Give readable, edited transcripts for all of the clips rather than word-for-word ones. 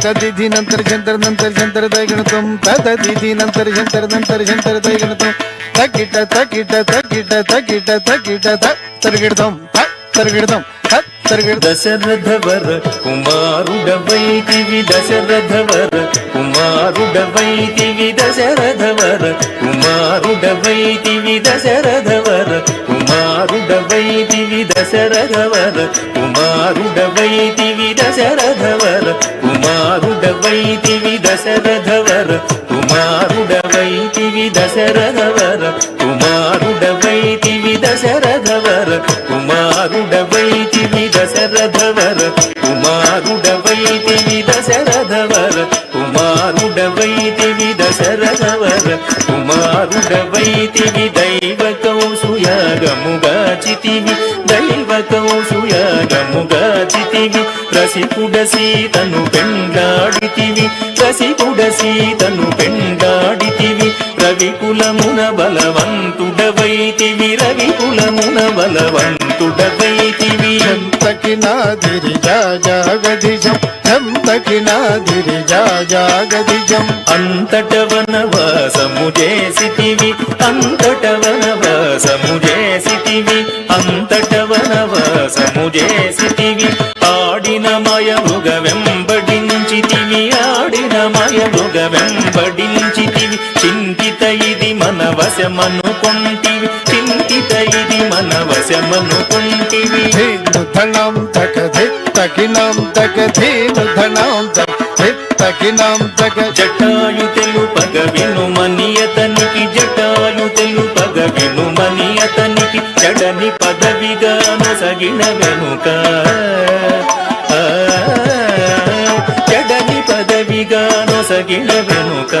तदीधि नंतर जंतर दैगणतम तदीधि नंतर जंतर दैगणतम तकिट तकिट तकिट तकिट तकिट तरगिडतम तरगिडतम दशरथवर कुमारुडवैतिवि दशरथवर कुमारुडवैतिवि दशरथवर कुमारुडवैतिवि दशरथवर कुमारुडवैतिवि दशरथवर कुमारुडवैतिवि दशरथवर कुमारुडवैतिवि दशरथवर कुमारुडवैतिवि दशरथवर कुमारुडवैतिवि दशरथवर कुमारुडवैतिवि दशरथवर कुमारुडवैतिवि दशरथवर कुमारुडवैतिवि दशरथवर कुमारुडवैतिवि दैवकौसुयागमुगाचितिवि दैवकौसुयागमुगाचितिवि रसिकुडसीतनु पेण्डाडितिवि रसिकुडसीतनु पेण्डाडितिवि रविकुलमुन बलवन्तुडवैतिवि रविकुलमुन बलवन्तुडवैतिवि जगदिजं जगदिजं अंतटवनवासमु जेसितिवि अंतटवनवासमु जेसितिवि अंतटवनवासमु जेसितिवि आडिन मयमुग वेंबडिंचितिवि आडिन मयमुग वेंबडिंचितिवि चिंतित इदि मनवशमनुकोंटिवि चिंतित इदि मनवशमनुकोंटिवि धनं तकधित्तकिनं तकधीनुधनं तकधित्तकिनं तक जटायु तेलुपग विनुमनियतनिकि जटायु तेलुपग विनुमनियतनिकि जडनि पदविगानु सगिन वेनुक जडनि पदविगानु सगिन वेनुक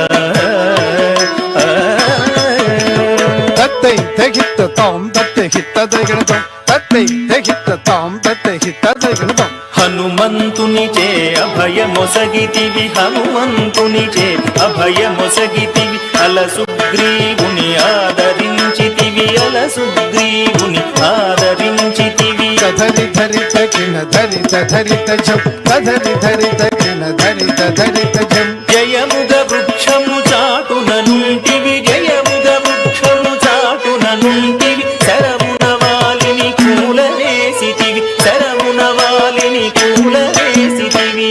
तत्तै तगित्त तां तत्तै हित्त दगणतं तत्तै तगित्त तां तत्तै हित्त दगणतं हनुमंतुनिचे अभय मोसगितिवि हनुमंतुनिचे अभय मोसगितिवि अलसुग्रीवुनि आदरिंचितिवि अलसुग्रीवुनि आदरिंचितिवि धरि धरि तकिन धरि धरि तजं धरि धरि तकिन धरि धरि तजं जयमुग वृक्षमु चाटुननुंटिवि जयमुग वृक्षमु चाटुननुंटिवि शरमुनवालिनि कूलनेसितिवि शरमुनवालिनि कूलनेसितिवि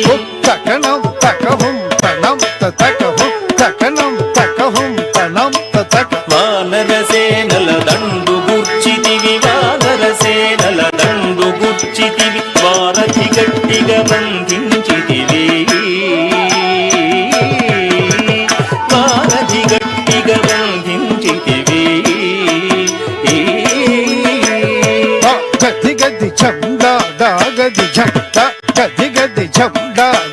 तकनं तकहुं तनं तकहुं तकनं तकहुं तनं तक वानरसेनल दंडु गुर्चितिवि वानरसेनल दंडु गुर्चितिवि वारथि गट्टिग बंधिंचितिवि वारथि गट्टिग बंधिंचितिवि गदि गदि झं दा गदि झं गदि गदि झं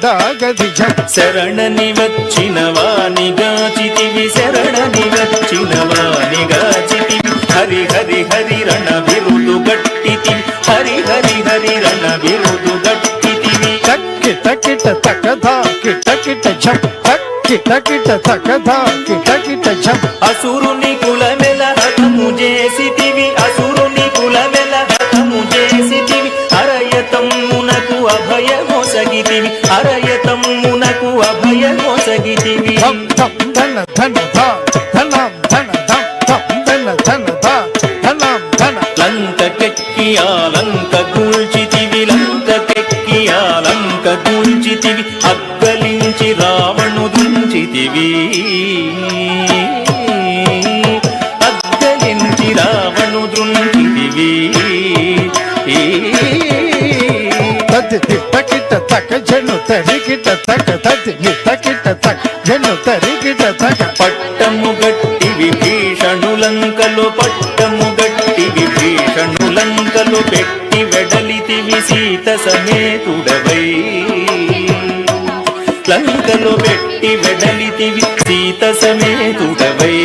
दा गदि झं शरणनि वच्चिन वानि गाचितिवि शरणनि वच्चिन वानि गाचितिवि हरि हरि हरि रण बिरुदु गट्टितिवि हरि हरि हरि रण बिरुदु गट्टितिवि तक्कि तकिट तकधा किटकिट झं तक्कि तकिट तकधा किटकिट झं असुरुनि कुलमेल हतमु जेसितिवि असुरुनि कुलमेल हतमु जेसितिवि अरयतम्मुनकु अभय मोसगितिवि अरयतम्मुनकु अभय मोसगितिवि धम धम धन धन धा धनं धन धम धम धन धन धा धनं धन लंककेक्किया लंक गूल्चितिवि लंककेक्किया लंक गूल्चितिवि अग्गलिंचि रावणु दुंचितिवि अग्गलिंचि रावणु दुंचितिवि तदि तकिट तक जनु तरिकिट तक तदि तकिट तक जनु तरिकिट तक पट्टमु गट्टि లంకలో పెట్టి వెడలితివి సీత సమేతుడవై లంకలో పెట్టి వెడలితివి సీత సమేతుడవై